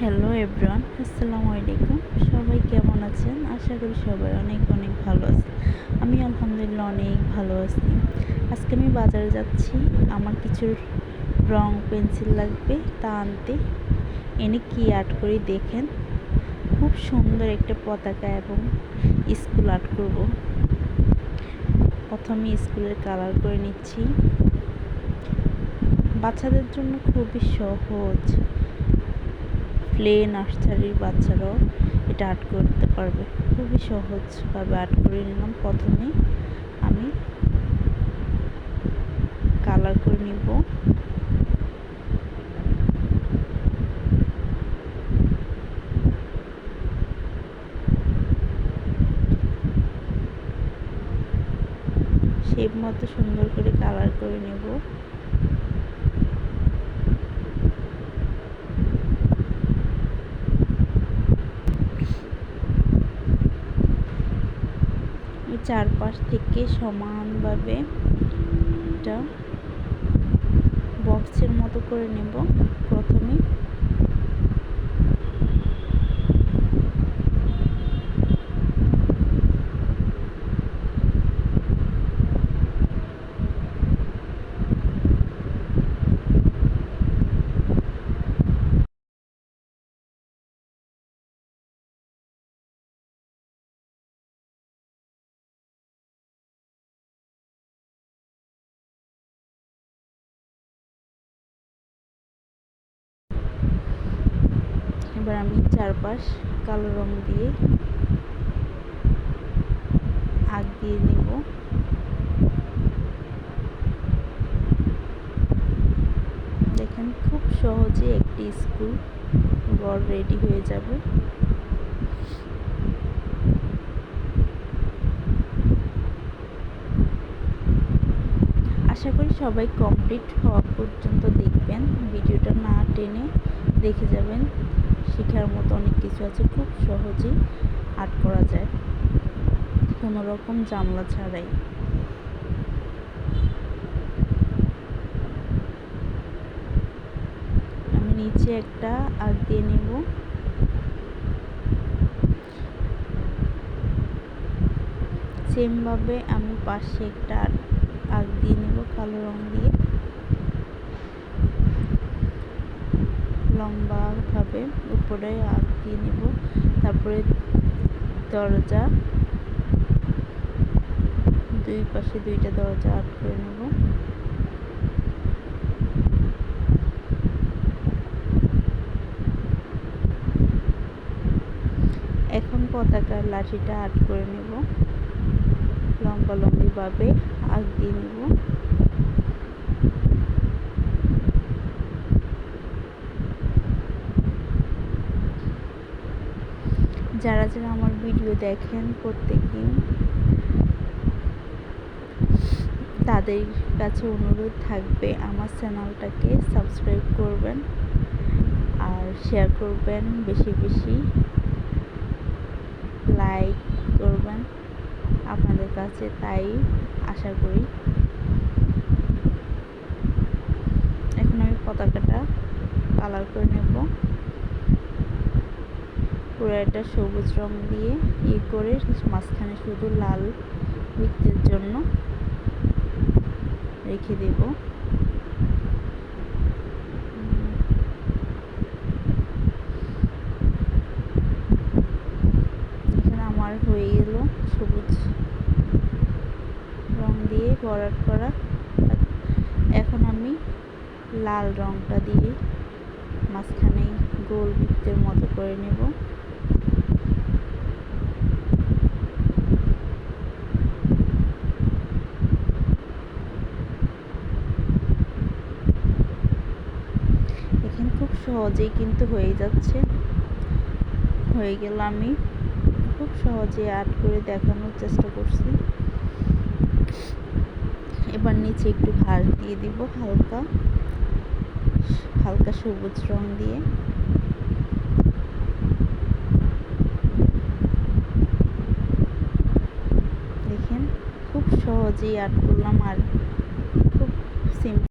Hello everyone, আসসালামু আলাইকুম। সবাই কেমন আছেন? আশা করি সবাই অনেক অনেক ভালো আছে। আমি আলহামদুলিল্লাহ অনেক ভালো আছি। আজকে আমি বাজারে যাচ্ছি, আমার কিছু রং পেন্সিল লাগবে তা আনতে। এনে কি আর্ট করি দেখেন। খুব সুন্দর একটা পতাকা এবং স্কুল আর্ট করব। প্রথমে স্কুলের কালার করে নিচ্ছি। বাচ্চাদের জন্য খুবই সহজ, প্লে নার্সারির বাচ্চারাও এটা আর্ট করতে পারবে। খুবই সহজভাবে আর্ট করে নিলাম। প্রথমে আমি কালার করে নিব। শেপ মতো সুন্দর করে কালার করে নেব। চারপাশ থেকে সমানভাবে এটা বক্সের মতো করে নেব। প্রথমে এবার আমি চারপাশ কালো রং দিয়ে আঁক দিয়ে নেব। দেখেন খুব সহজে একটি স্কুল ঘর রেডি হয়ে যাবে। আশা করি সবাই কমপ্লিট হওয়া পর্যন্ত দেখবেন, ভিডিওটা না টেনে দেখে যাবেন। শেখার মতো অনেক কিছু আছে, খুব সহজেই আর্ট করা যায় কোনো রকম ঝামেলা ছাড়াই। আমি নিচে একটা আঁক দিয়ে নেব। সেমভাবে আমি পাশে একটা আঁক দিয়ে নেব কালো রং দিয়ে, লম্বাভাবে উপরে আঁক দিয়ে নেব। তারপরে দরজা, দুই পাশে দুইটা দরজা আর্ট করে নেব। এখন পতাকার লাঠিটা আর্ট করে নেব, লম্বালম্বিভাবে আঁক দিয়ে নেব। যারা যারা আমার ভিডিও দেখেন প্রত্যেকদিন, তাদের কাছে অনুরোধ থাকবে আমার চ্যানেলটাকে সাবস্ক্রাইব করবেন আর শেয়ার করবেন, বেশি বেশি লাইক করবেন আপনাদের কাছে, তাই আশা করি। এখন আমি পতাকাটা কালার করে নেব। পুরো একটা সবুজ রং দিয়ে করে মাঝখানে শুধু লাল বৃত্তের জন্য রেখে দেব। এখানে আমার হয়ে গেল সবুজ রং দিয়ে বর্ডার করা। এখন আমি লাল রংটা দিয়ে মাঝখানে গোল বৃত্তের মতো করে নেব। এখানে খুব সহজেই কিন্তু হয়ে যাচ্ছে, হয়ে গেল। আমি খুব সহজে আর্ট করে দেখানোর চেষ্টা করছি। এবার নিচে একটু ঘাস দিয়ে দিব, হালকা হালকা সবুজ রং দিয়ে। দেখেন খুব সহজেই আর্ট করলাম আর খুব সিম্পল।